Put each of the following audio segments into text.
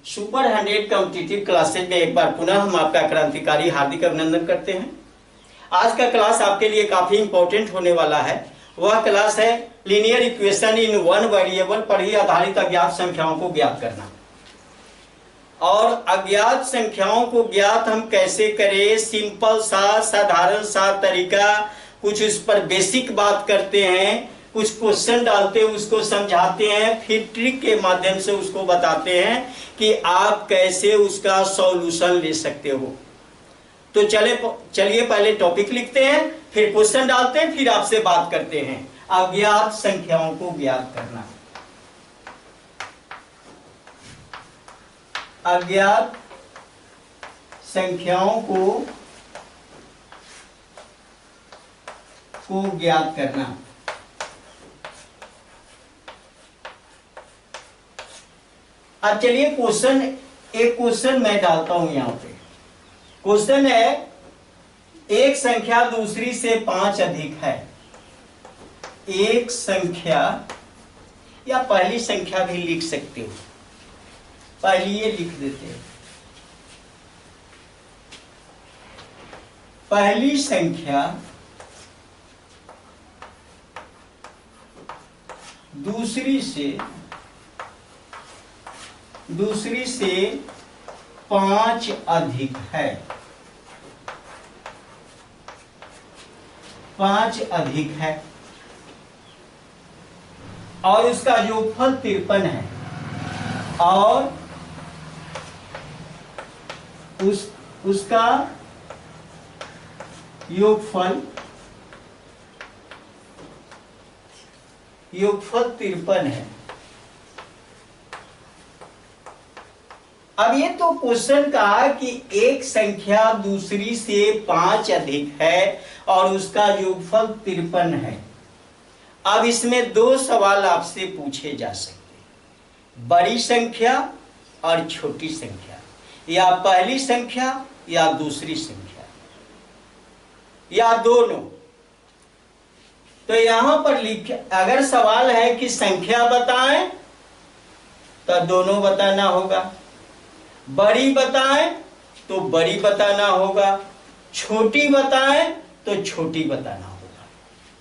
Super 100 competitive classes में एक बार पुनः हम आपका क्रांतिकारी हार्दिक अभिनंदन करते हैं। आज का क्लास आपके लिए काफी इंपॉर्टेंट होने वाला है। वह क्लास है linear equation in one variable पर ही आधारित अज्ञात संख्याओं को ज्ञात करना। और अज्ञात संख्याओं को ज्ञात हम कैसे करें, सिंपल सा साधारण सा तरीका, कुछ उस पर बेसिक बात करते हैं, कुछ क्वेश्चन डालते हैं, उसको समझाते हैं, फिर ट्रिक के माध्यम से उसको बताते हैं कि आप कैसे उसका सॉल्यूशन ले सकते हो। तो चलिए पहले टॉपिक लिखते हैं, फिर क्वेश्चन डालते हैं, फिर आपसे बात करते हैं। अज्ञात संख्याओं को ज्ञात करना। अज्ञात संख्याओं को ज्ञात करना। अब चलिए एक क्वेश्चन मैं डालता हूं यहां पे। क्वेश्चन है, एक संख्या दूसरी से 5 अधिक है। एक संख्या, या पहली संख्या भी लिख सकते हो, पहली ये लिख देते हैं। पहली संख्या दूसरी से 5 अधिक है। 5 अधिक है और उसका योगफल 53 है और उसका योगफल 53 है। अब ये तो क्वेश्चन कहा कि एक संख्या दूसरी से 5 अधिक है और उसका योगफल 53 है। अब इसमें 2 सवाल आपसे पूछे जा सकते हैं, बड़ी संख्या और छोटी संख्या, या पहली संख्या या दूसरी संख्या, या दोनों। तो यहां पर लिख, अगर सवाल है कि संख्या बताएं तो दोनों बताना होगा, बड़ी बताएं तो बड़ी बताना होगा, छोटी बताएं तो छोटी बताना होगा।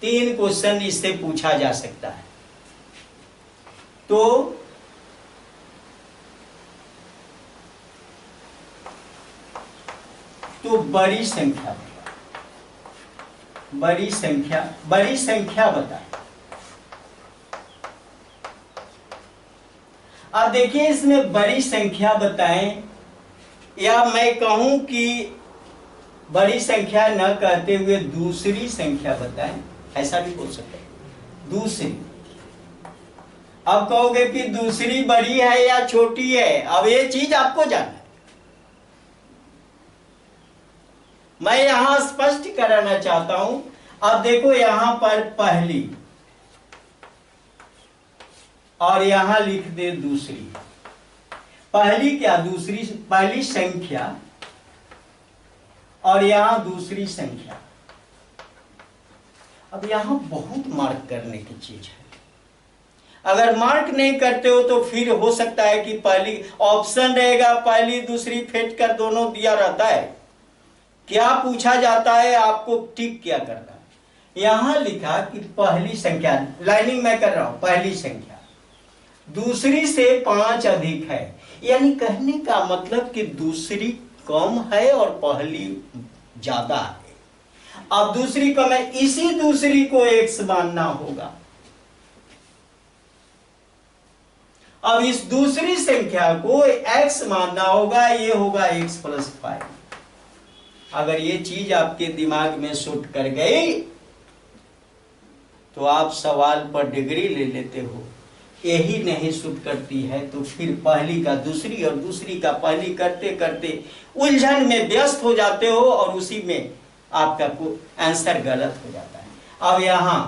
3 क्वेश्चन इससे पूछा जा सकता है। तो बड़ी संख्या बताएं। अब देखिए, इसमें बड़ी संख्या बताएं, या मैं कहूं कि बड़ी संख्या न कहते हुए दूसरी संख्या बताएं, ऐसा भी बोल सकते हैं, दूसरी। अब कहोगे कि दूसरी बड़ी है या छोटी है, अब ये चीज आपको जानना है। मैं यहां स्पष्ट कराना चाहता हूं। अब देखो, यहां पर पहली और यहां लिख दे दूसरी। पहली क्या, दूसरी, पहली संख्या और यहां दूसरी संख्या। अब यहां बहुत मार्क करने की चीज है। अगर मार्क नहीं करते हो तो फिर हो सकता है कि पहली ऑप्शन रहेगा, पहली दूसरी फेंट कर दोनों दिया रहता है। क्या पूछा जाता है, आपको टिक क्या करना है। यहां लिखा कि पहली संख्या, लाइनिंग मैं कर रहा हूं, पहली संख्या दूसरी से 5 अधिक है, यानी कहने का मतलब कि दूसरी कम है और पहली ज्यादा है। अब दूसरी कम है, इसी दूसरी को x मानना होगा। अब इस दूसरी संख्या को x मानना होगा, ये होगा x + 5। अगर ये चीज आपके दिमाग में सूट कर गई तो आप सवाल पर डिग्री ले लेते हो। यही नहीं सूट करती है तो फिर पहली का दूसरी और दूसरी का पहली करते करते उलझन में व्यस्त हो जाते हो और उसी में आपका आंसर गलत हो जाता है। अब यहाँ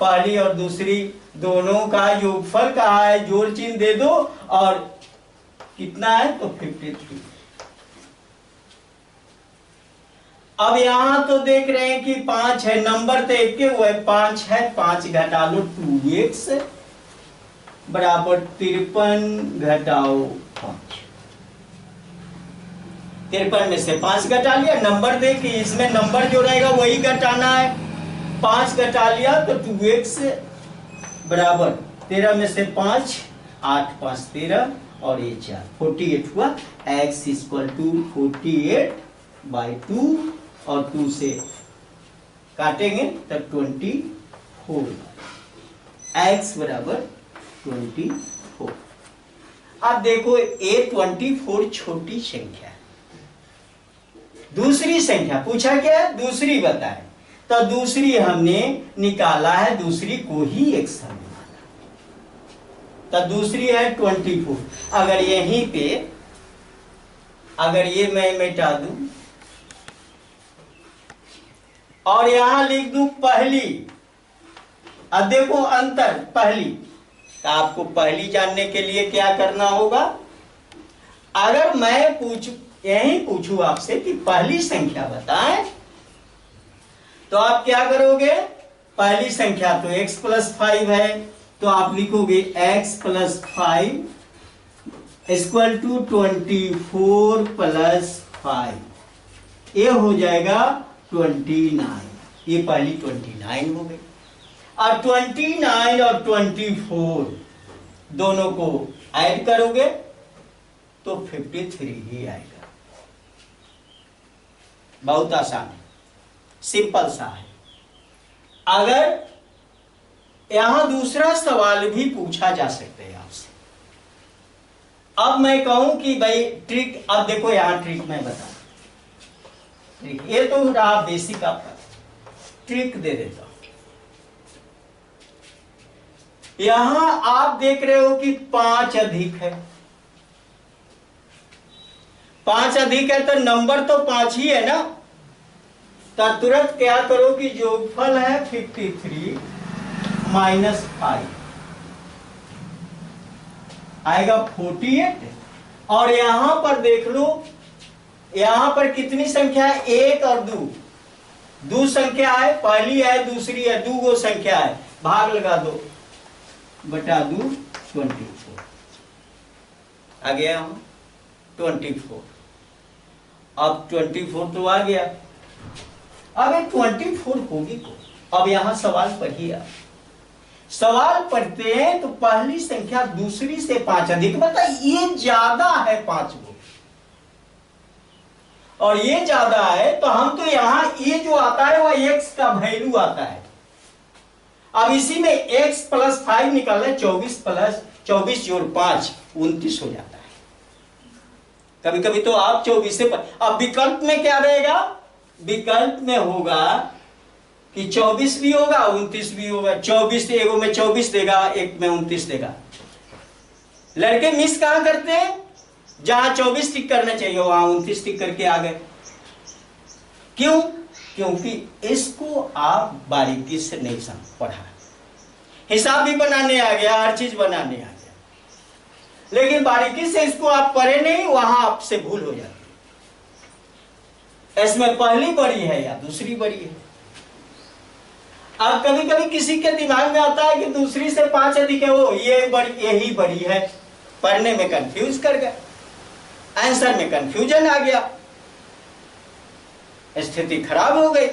पहली और दूसरी दोनों का योगफल कहा है, जोड़ चिन्ह दे दो, और कितना है तो 53। अब यहां तो देख रहे हैं कि 5 है, नंबर तो एक के हुए, 5 है, 5 घटा लो 2x बराबर 53 घटाओ 5। 53 में से 5 घटा लिया, नंबर देख इसमें नंबर जो रहेगा वही घटाना है, 5 घटा लिया तो 2x बराबर 13 में से 5, 8 5 13 और ये 4, 48 हुआ। x इक्वल टू 48/2 और 2 से काटेंगे तब 24, x बराबर 24। अब देखो A24 छोटी संख्या है, दूसरी संख्या पूछा क्या है, दूसरी बताए, तो दूसरी हमने निकाला है, दूसरी को ही x हमने माना, तो दूसरी है 24। अगर यहीं पे अगर ये मैं मिटा दूं और यहां लिख दूं पहली, अब देखो अंतर पहली, तो आपको पहली जानने के लिए क्या करना होगा, अगर मैं यही पूछूं आपसे कि पहली संख्या बताएं, तो आप क्या करोगे, पहली संख्या तो x + 5 है, तो आप लिखोगे x + 5 = 24 + 5, ये हो जाएगा 29, ये पहली 29 हो गई। और 29 और 24 दोनों को ऐड करोगे तो 53 ही आएगा। बहुत आसान है, सिंपल सा है। अगर यहां दूसरा सवाल भी पूछा जा सकता है आपसे, अब मैं कहूं कि भाई ट्रिक, अब देखो यहां ट्रिक मैं बता, ट्रिक ये तो रहा बेसिक आपका, ट्रिक दे देता हूं। यहां आप देख रहे हो कि 5 अधिक है, 5 अधिक है तो नंबर तो 5 ही है ना, तो तुरंत क्या करो कि जोगफल है 53 - 5 आएगा 48। और यहां पर देख लो, यहां पर कितनी संख्या है, 1 और 2, दो संख्या है, पहली है दूसरी है, दो गो संख्या है, भाग लगा दो बटा 2 24 आ गया हम 24। अब 24 तो आ गया, अब 24 होगी को, अब यहां सवाल पढ़िए, सवाल पढ़ते हैं तो पहली संख्या दूसरी से 5 अधिक, मतलब ये ज्यादा है 5 को और ये ज्यादा है, तो हम तो यहां ये जो आता है वह x का वैल्यू आता है। अब इसी में x + 5 निकालना, 24 जोड़ 5 29 हो जाता है। कभी कभी तो आप 24 से अब विकल्प में क्या रहेगा, विकल्प में होगा कि 24 भी होगा 29 भी होगा, 24 एगो में 24 देगा, एक में 29 देगा। लड़के मिस कहां करते हैं, जहां 24 टिक करना चाहिए वहां 29 टिक करके आ गए। क्यों, क्योंकि इसको आप बारीकी से नहीं समझ पढ़ा, हिसाब भी बनाने आ गया, हर चीज बनाने आ गया, लेकिन बारीकी से इसको आप पढ़े नहीं, वहां आपसे भूल हो जाती है। इसमें पहली बड़ी है या दूसरी बड़ी है। अब कभी कभी किसी के दिमाग में आता है कि दूसरी से 5 अधिक है, वो ये बड़ी, यही बड़ी है, पढ़ने में कंफ्यूज कर गए, आंसर में कंफ्यूजन आ गया, स्थिति खराब हो गई।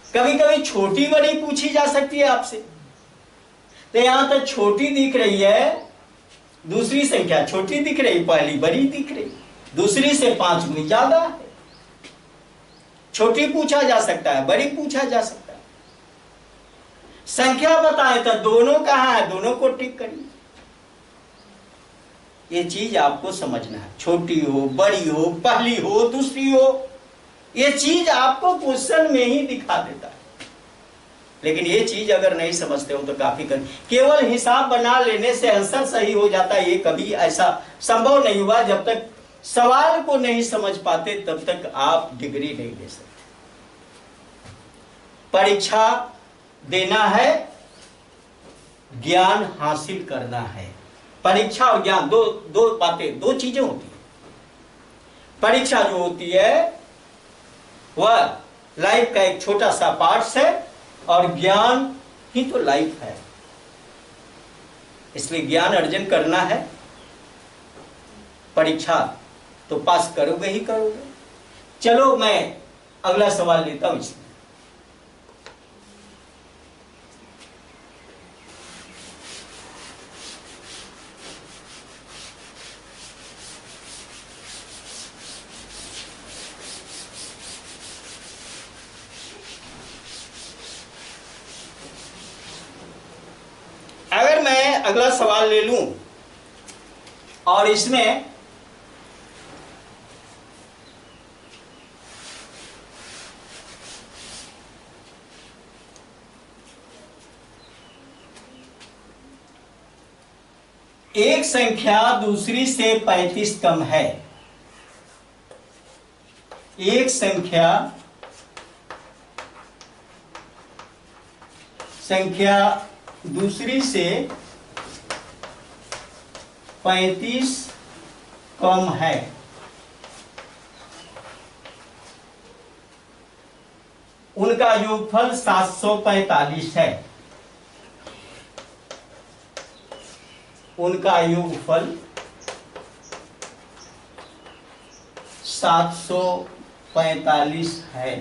कभी कभी छोटी बड़ी पूछी जा सकती है आपसे, तो यहां तक छोटी दिख रही है, दूसरी संख्या छोटी दिख रही, पहली बड़ी दिख रही, दूसरी से 5 गुनी ज्यादा है। छोटी पूछा जा सकता है, बड़ी पूछा जा सकता है। संख्या बताए तो दोनों कहां है, दोनों को टिक करिए। ये चीज आपको समझना है, छोटी हो बड़ी हो पहली हो दूसरी हो, ये चीज आपको क्वेश्चन में ही दिखा देता है। लेकिन ये चीज अगर नहीं समझते हो तो काफी केवल हिसाब बना लेने से आंसर सही हो जाता है, ये कभी ऐसा संभव नहीं हुआ। जब तक सवाल को नहीं समझ पाते तब तक आप डिग्री नहीं ले सकते। परीक्षा देना है, ज्ञान हासिल करना है। परीक्षा और ज्ञान दो बातें, दो चीजें होती है। परीक्षा जो होती है वह लाइफ का एक छोटा सा पार्ट है और ज्ञान ही तो लाइफ है। इसलिए ज्ञान अर्जन करना है, परीक्षा तो पास करोगे ही करोगे। चलो मैं अगला सवाल लेता हूं इसमें। अगर मैं अगला सवाल ले लूं और इसमें एक संख्या दूसरी से 35 कम है, एक संख्या दूसरी से 35 कम है, उनका योगफल 745 है, उनका योगफल 745 है।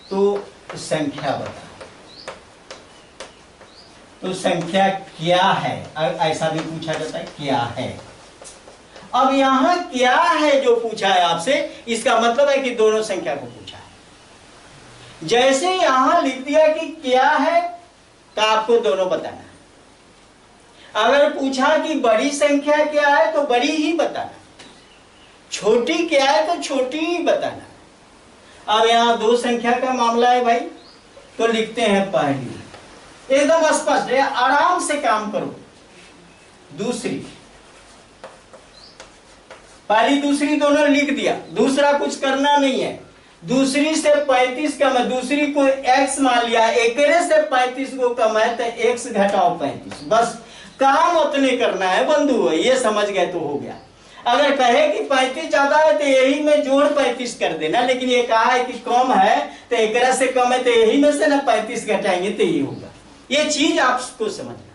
तो संख्या बता, तो संख्या क्या है, ऐसा भी पूछा जाता है क्या है। अब यहां क्या है जो पूछा है आपसे, इसका मतलब है कि दोनों संख्या को पूछा है। जैसे यहां लिख दिया कि क्या है तो आपको दोनों बताना है। अगर पूछा कि बड़ी संख्या क्या है तो बड़ी ही बताना, छोटी क्या है तो छोटी ही बताना। अब यहां दो संख्या का मामला है भाई, तो लिखते हैं पहली, एकदम स्पष्ट है, आराम से काम करो। दूसरी, पहली दूसरी दोनों लिख दिया, दूसरा कुछ करना नहीं है। दूसरी से 35 कम है, दूसरी को x मान लिया, एकरे से 35 को कम है तो x घटाओ 35, बस काम उतने करना है बंधु, ये समझ गए तो हो गया। अगर कहे कि 35 ज्यादा है तो यही में जोड़ 35 कर देना, लेकिन ये कहा है कि कम है तो एकरा से कम है तो यही में से ना 35 घटाएंगे तो ये होगा। ये चीज आपको समझना,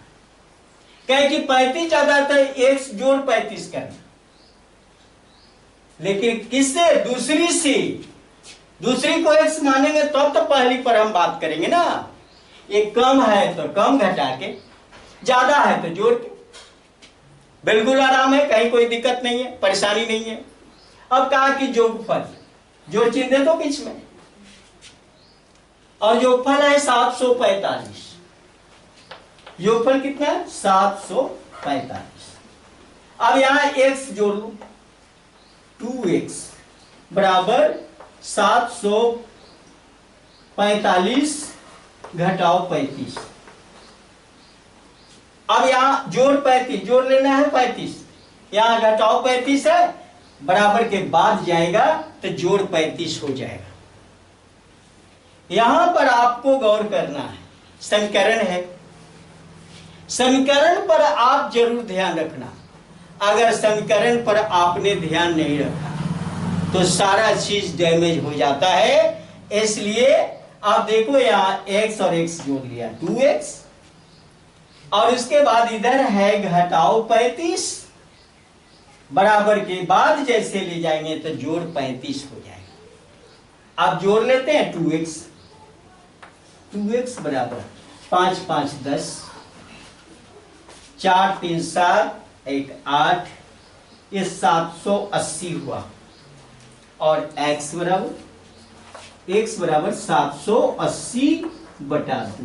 कहे कि 35 ज्यादा है तो x जोड़ 35 करना, लेकिन किससे, दूसरी से, दूसरी को x मानेंगे तो पहली पर हम बात करेंगे ना। ये कम है तो कम घटा के, ज्यादा है तो जोड़ के, बिल्कुल आराम है, कहीं कोई दिक्कत नहीं है, परेशानी नहीं है। अब कहा कि जोगफल, जोड़ चिन्ह दे दो बीच में, और जोगफल है 745। योगफल कितना है 745। अब यहां x जोड़ लो, 2x बराबर 745 घटाओ 35। अब यहां जोड़ 35, जोड़ लेना है 35, यहां घटाओ 35 है, बराबर के बाद जाएगा तो जोड़ 35 हो जाएगा। यहां पर आपको गौर करना है, समीकरण है, समीकरण पर आप जरूर ध्यान रखना। अगर समीकरण पर आपने ध्यान नहीं रखा तो सारा चीज डैमेज हो जाता है। इसलिए आप देखो यहां x और x जोड़ लिया 2x, और उसके बाद इधर है घटाओ 35, बराबर के बाद जैसे ले जाएंगे तो जोड़ 35 हो जाएगा। अब जोड़ लेते हैं 2x, 2x बराबर 5 5 10, 4 3 7 1 8, ये 780 हुआ, और x बराबर 780 बटा 2।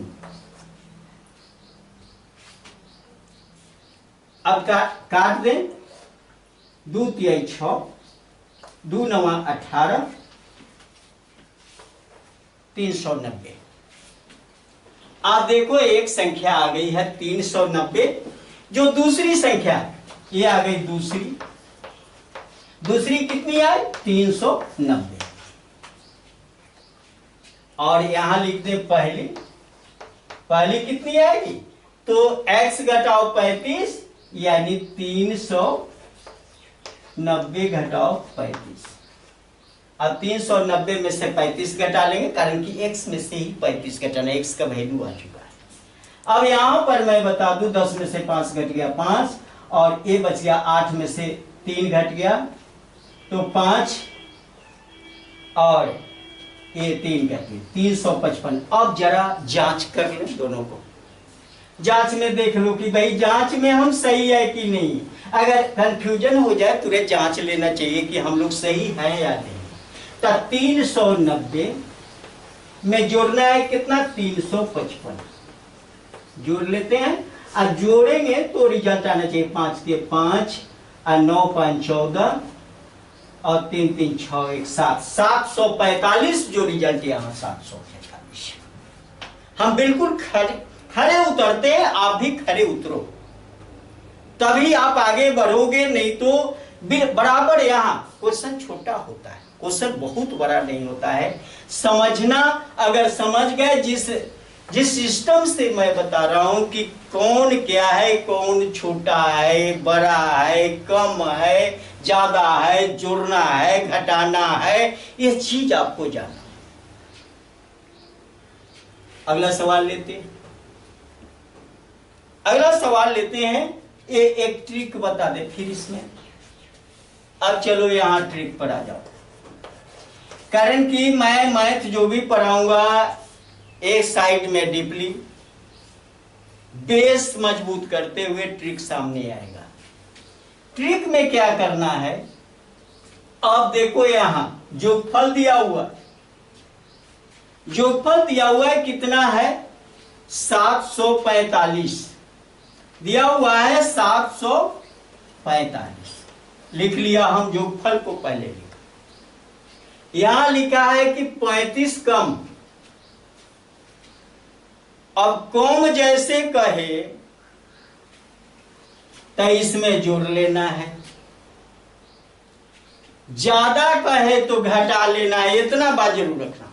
अब काट दें, 2 तिहाई 6, 2 नवा 18, 390। आप देखो एक संख्या आ गई है 390, जो दूसरी संख्या ये आ गई, दूसरी कितनी आई 390, और यहां लिख दे पहली कितनी आएगी, तो x घटाओ 35 यानी 390 घटाओ 35। अब 390 में से 35 घटा लेंगे, कारण कि x में से ही 35 घटाना, x का वैल्यू आ चुका है। अब यहां पर मैं बता दूं 10 में से 5 घट गया 5, और ये बच गया 8 में से 3 घट गया तो 5 और ये 3 घट गया 355। अब जरा जांच कर लें दोनों को, जांच में देख लो कि भाई जांच में हम सही है कि नहीं। अगर कंफ्यूजन हो जाए तुरंत जांच लेना चाहिए कि हम लोग सही हैं या नहीं। तो 390 में जोड़ना है कितना 355, जोड़ लेते हैं। और जोड़ेंगे तो रिजल्ट आना चाहिए 5 के 5 और 9 5 14 और 3 3 6 1 7 745 जो रिजल्ट यहाँ 745। हम बिल्कुल खरे उतरते हैं, आप भी खरे उतरो तभी आप आगे बढ़ोगे, नहीं तो बराबर। यहाँ क्वेश्चन छोटा होता है, क्वेश्चन बहुत बड़ा नहीं होता है। समझना, अगर समझ गए जिस सिस्टम से मैं बता रहा हूं कि कौन क्या है, कौन छोटा है, बड़ा है, कम है, ज्यादा है, जोड़ना है, घटाना है, ये चीज आपको जानना। अगला सवाल लेते हैं। अगला सवाल लेते हैं, ये एक ट्रिक बता दे फिर इसमें। अब चलो यहां ट्रिक पर आ जाओ। कारण कि मैं मैथ जो भी पढ़ाऊंगा एक साइड में डीपली बेस मजबूत करते हुए ट्रिक सामने आएगा। ट्रिक में क्या करना है, अब देखो यहां जो फल दिया हुआ है कितना है 745 दिया हुआ है 745 लिख लिया हम जो फल को पहले लिखा। यहां लिखा है कि 35 कम। अब कम जैसे कहे तो इसमें जोड़ लेना है, ज्यादा कहे तो घटा लेना है। इतना बात जरूर रखना।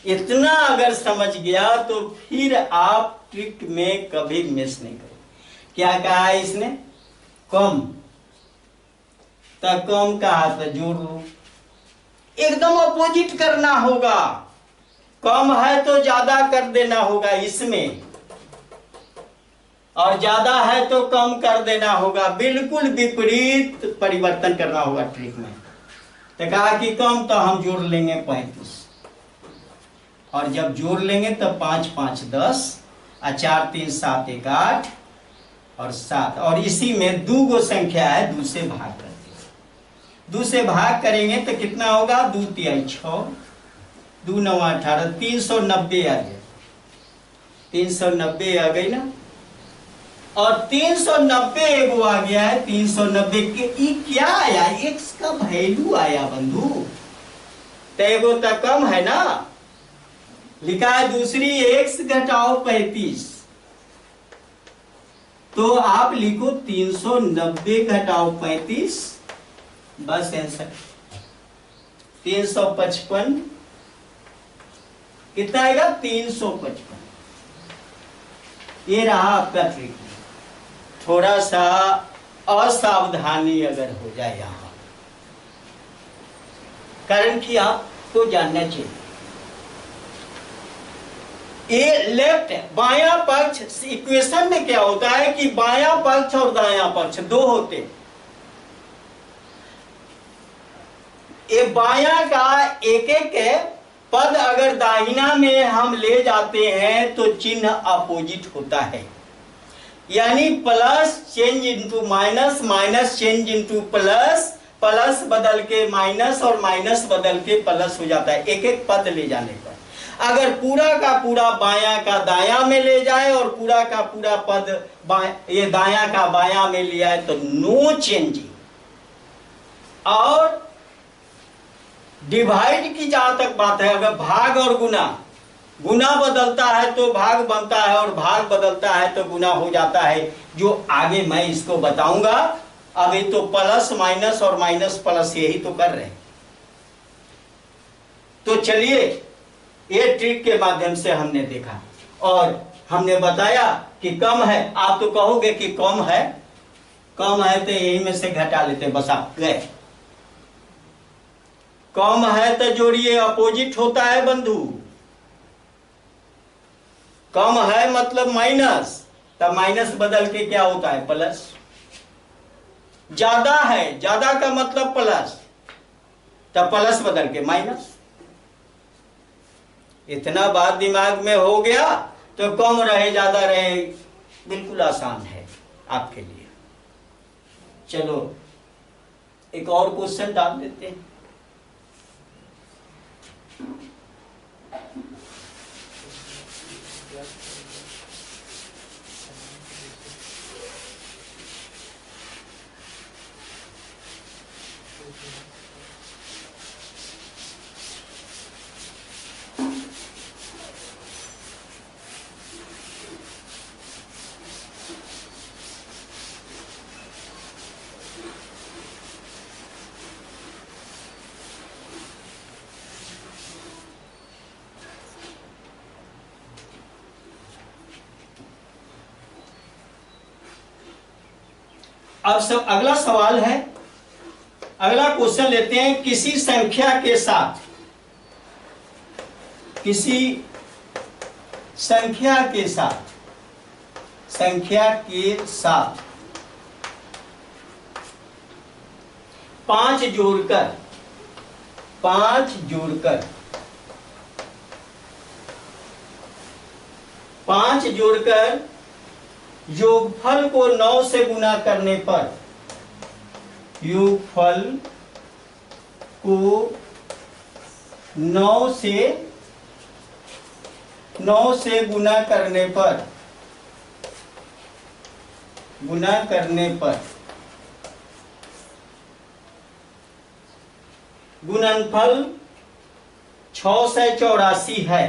इतना अगर समझ गया तो फिर आप ट्रिक में कभी मिस नहीं करोगे। क्या कहा है इसने, कम, तो कम कहा तो जोड़ लो। एकदम अपोजिट करना होगा, कम है तो ज्यादा कर देना होगा इसमें, और ज्यादा है तो कम कर देना होगा। बिल्कुल विपरीत परिवर्तन करना होगा ट्रिक में। तो कहा कि कम, तो हम जोड़ लेंगे 35, और जब जोड़ लेंगे तो 5 5 10 और 4 3 7 1 8 और 7, और इसी में 2 गो संख्या है, 2 से भाग कर देंगे। 2 से भाग करेंगे तो कितना होगा, 2 3 6 2 9 18 390 आ गया। 390 आ गई ना, और 390 एगो आ गया है। 390 के ये क्या आया, एक्स का वैल्यू आया बंधु, तो एगो तो कम है ना, लिखा है दूसरी एक्स घटाओ 35, तो आप लिखो 390 घटाओ 35, बस आंसर 355। कितना आएगा 355। ये रहा आपका ट्रिक। थोड़ा सा असावधानी अगर हो जाए यहां, कारण कि आपको जानना चाहिए ये लेफ्ट बायां पक्ष इक्वेशन में क्या होता है कि बायां पक्ष और दायां पक्ष दो होते। ये बायां का एक एक पद अगर दाहिना में हम ले जाते हैं तो चिन्ह अपोजिट होता है, यानी plus change into minus, minus change into plus, plus बदल के माइनस और माइनस बदल के प्लस हो जाता है एक एक पद ले जाने पर। अगर पूरा का पूरा बायां का दायां में ले जाए और पूरा का पूरा पद ये दायां का बायां में ले आए तो नो चेंजिंग। और डिवाइड की जहां तक बात है, अगर भाग और गुना, गुना बदलता है तो भाग बनता है और भाग बदलता है तो गुना हो जाता है, जो आगे मैं इसको बताऊंगा। अभी तो प्लस माइनस और माइनस प्लस यही तो कर रहे हैं। तो चलिए ये ट्रिक के माध्यम से हमने देखा और हमने बताया कि कम है। आप तो कहोगे कि कम है तो यही में से घटा लेते, बस आप गए। कम है तो जोड़िए, अपोजिट होता है बंधु। कम है मतलब माइनस, तब माइनस बदल के क्या होता है, प्लस। ज्यादा है, ज्यादा का मतलब प्लस, तब प्लस बदल के माइनस। इतना बात दिमाग में हो गया तो कम रहे ज्यादा रहे बिल्कुल आसान है आपके लिए। चलो एक और क्वेश्चन डाल देते हैं। अब सब अगला सवाल है, अगला क्वेश्चन लेते हैं। किसी संख्या के साथ, किसी संख्या के साथ, संख्या के साथ 5 जोड़कर, 5 जोड़कर, 5 जोड़कर योगफल को 9 से गुना करने पर, योगफल को 9 से गुना करने पर, गुना करने पर गुणनफल 684 है।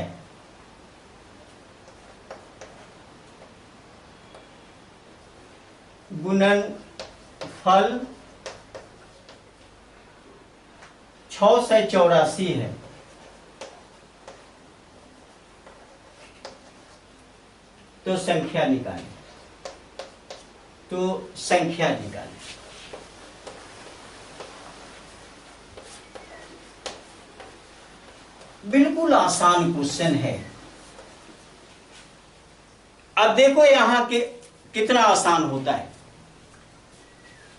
गुणनफल 684 है, तो संख्या निकालें, तो संख्या निकालें। बिल्कुल आसान क्वेश्चन है। अब देखो यहां के कितना आसान होता है।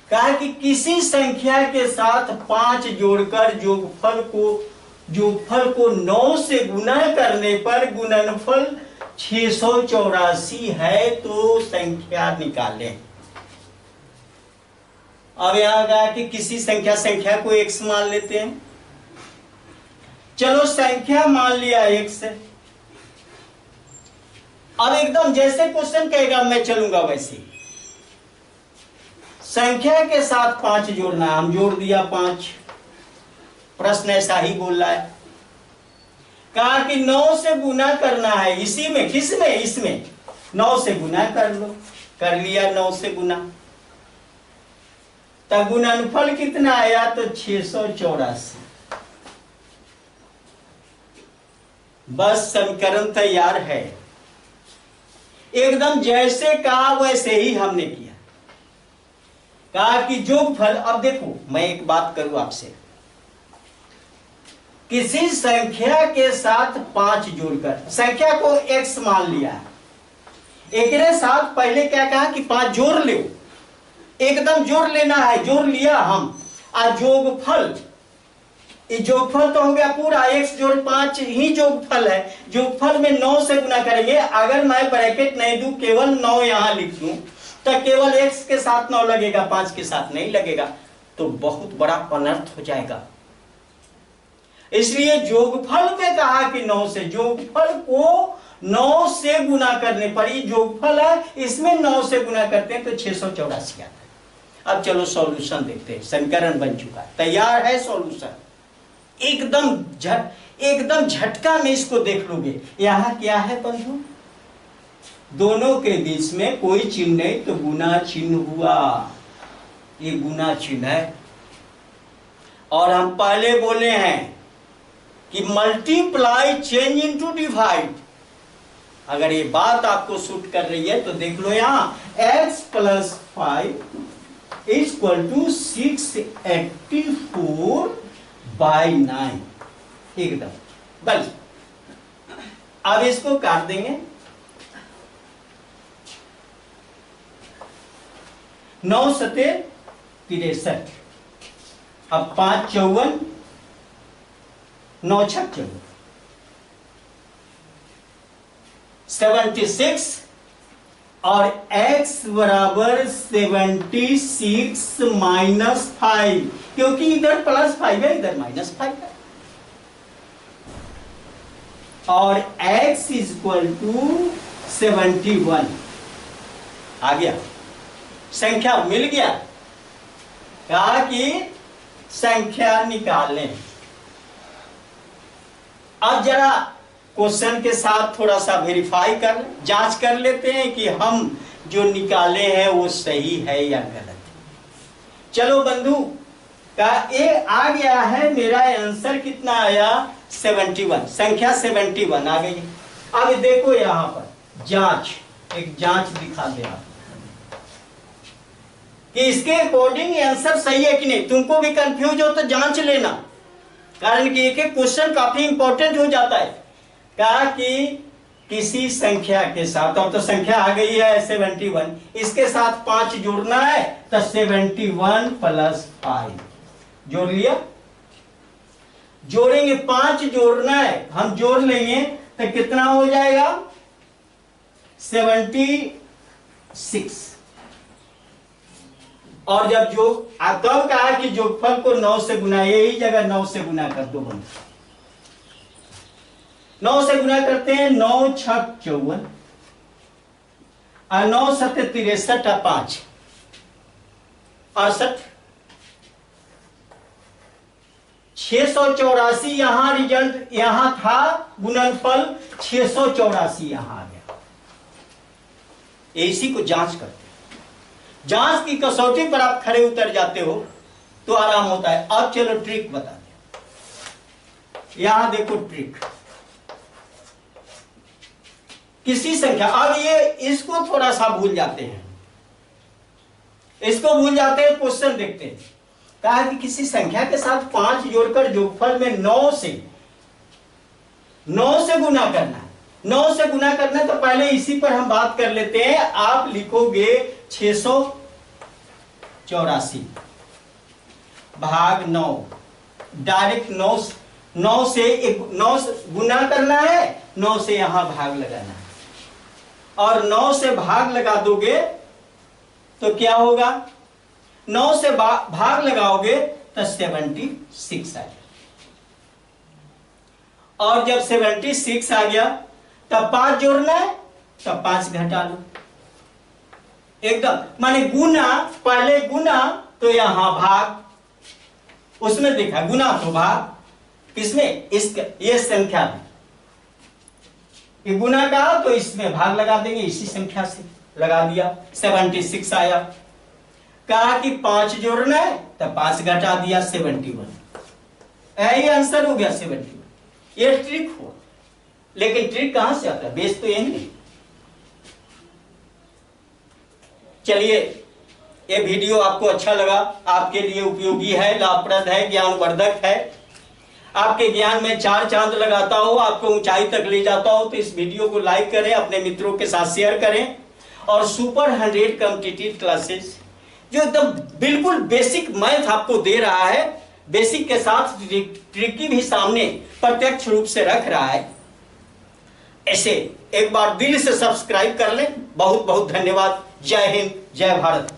कहा कि किसी संख्या के साथ 5 जोड़कर योगफल को 9 से गुना करने पर गुणनफल 684 है, तो संख्या निकालें। अब यहां कहा कि किसी संख्या को x मान लेते हैं। चलो संख्या मान लिया x। अब एकदम जैसे क्वेश्चन कहेगा मैं चलूंगा वैसे। संख्या के साथ 5 जोड़ना, हम जोड़ दिया 5। प्रश्न ऐसा ही बोल रहा है। कहा कि 9 से गुना करना है, इसी में, किसमें, इसमें 9 से गुना कर लो। कर लिया 9 से गुना, तब गुणनफल कितना आया, तो 684। बस समीकरण तैयार है। एकदम जैसे कहा वैसे ही हमने किया। कहा कि योगफल, अब देखो मैं एक बात करूं आपसे। किसी संख्या के साथ 5 जोड़कर, संख्या को x मान लिया, एक साथ पहले क्या कहा कि 5 जोड़ लो, एकदम जोड़ लेना है, जोड़ लिया हम। और योगफल, योगफल तो हो गया पूरा, x जोड़ 5 ही योगफल है। योगफल में 9 से गुना करेंगे। अगर मैं ब्रैकेट नहीं दूं, केवल 9 यहां लिख दूं, तो केवल x के साथ 9 लगेगा, 5 के साथ नहीं लगेगा, तो बहुत बड़ा अनर्थ हो जाएगा। इसलिए योगफल में कहा कि 9 से, योगफल को 9 से गुना करने पर, ये योगफल है, इसमें 9 से गुना करते हैं तो 684 आता है। अब चलो सॉल्यूशन देखते हैं। समीकरण बन चुका है, तैयार है सॉल्यूशन। एकदम झटका में इसको देख लोगे। यहां क्या है बंधु, दोनों के बीच में कोई चिन्ह नहीं, तो गुना चिन्ह हुआ, ये गुना चिन्ह है। और हम पहले बोले हैं कि मल्टीप्लाई चेंज इनटू डिवाइड। अगर ये बात आपको सूट कर रही है तो देख लो यहां, x + 5 = 684/9। एकदम बस। अब इसको काट देंगे। 9 सते 63। अब 5 54, 9 छक 76 और x बराबर 76 माइनस 5, क्योंकि इधर +5 है इधर -5 है, और x = 71 आ गया, संख्या मिल गया। कहा कि संख्या निकालें। अब जरा क्वेश्चन के साथ थोड़ा सा वेरीफाई कर जांच कर लेते हैं कि हम जो निकाले हैं वो सही है या गलत है। चलो बंधु, का ए आ गया है, मेरा आंसर कितना आया 71, संख्या 71 आ गई। अब देखो यहां पर जांच, एक जांच दिखा दे आप कि इसके अकॉर्डिंग आंसर सही है कि नहीं। तुमको भी कंफ्यूज हो तो जांच लेना, कारण कि एक एक क्वेश्चन काफी इंपॉर्टेंट हो जाता है। कहा कि किसी संख्या के साथ, अब तो संख्या आ गई है 71, इसके साथ 5 जोड़ना है तो 71 + 5 जोड़ लिया। जोड़ेंगे, 5 जोड़ना है, हम जोड़ लेंगे तो कितना हो जाएगा 76। और जब जो कब कहा कि जोगफल को 9 से गुना, यही जगह 9 से गुना कर दो बंद, 9 से गुना करते हैं, 9 छक 54 और 9 सते 63 और 5 68, 684 यहां रिजल्ट, यहां था गुणनफल, 684 यहां आ गया। इसी को जांच करते हैं। जांच की कसौटी पर आप खड़े उतर जाते हो तो आराम होता है। अब चलो ट्रिक बता दे। यहां देखो ट्रिक, किसी संख्या, अब ये इसको थोड़ा सा भूल जाते हैं, इसको भूल जाते हैं, क्वेश्चन देखते हैं। कहा कि किसी संख्या के साथ 5 जोड़कर जोगफल में 9 से गुना करना है। 9 से गुना करना है तो पहले इसी पर हम बात कर लेते हैं। आप लिखोगे 684 भाग 9, डायरेक्ट 9 से गुना करना है, 9 से यहां भाग लगाना है, और 9 से भाग लगा दोगे तो क्या होगा, 9 से भाग लगाओगे तो 76 आएगा। और जब 76 आ गया तब 5 जोड़ना है, तब 5 घटा लो एकदम, माने गुना, पहले गुना तो यहां भाग, उसमें देखा गुना तो भाग, किसमें, ये संख्या में ये गुना का तो इसमें भाग लगा देंगे, इसी संख्या से लगा दिया, 76 आया। कहा कि 5 जोड़ना है तब 5 घटा दिया, 71, यही आंसर हो गया 71। ये ट्रिक हो, लेकिन ट्रिक कहां से आता है, बेस तो यही नहीं। चलिए, ये वीडियो आपको अच्छा लगा, आपके लिए उपयोगी है, लाभप्रद है, ज्ञानवर्धक है, आपके ज्ञान में 4 चांद लगाता हो, आपको ऊंचाई तक ले जाता हो, तो इस वीडियो को लाइक करें, अपने मित्रों के साथ शेयर करें। और सुपर 100 कॉम्पिटिटिव क्लासेस जो एकदम बिल्कुल बेसिक मैथ आपको दे रहा है, बेसिक के साथ ट्रिकी भी सामने प्रत्यक्ष रूप से रख रहा है, ऐसे एक बार दिल से सब्सक्राइब कर लें। बहुत बहुत धन्यवाद। जय हिंद, जय भारत।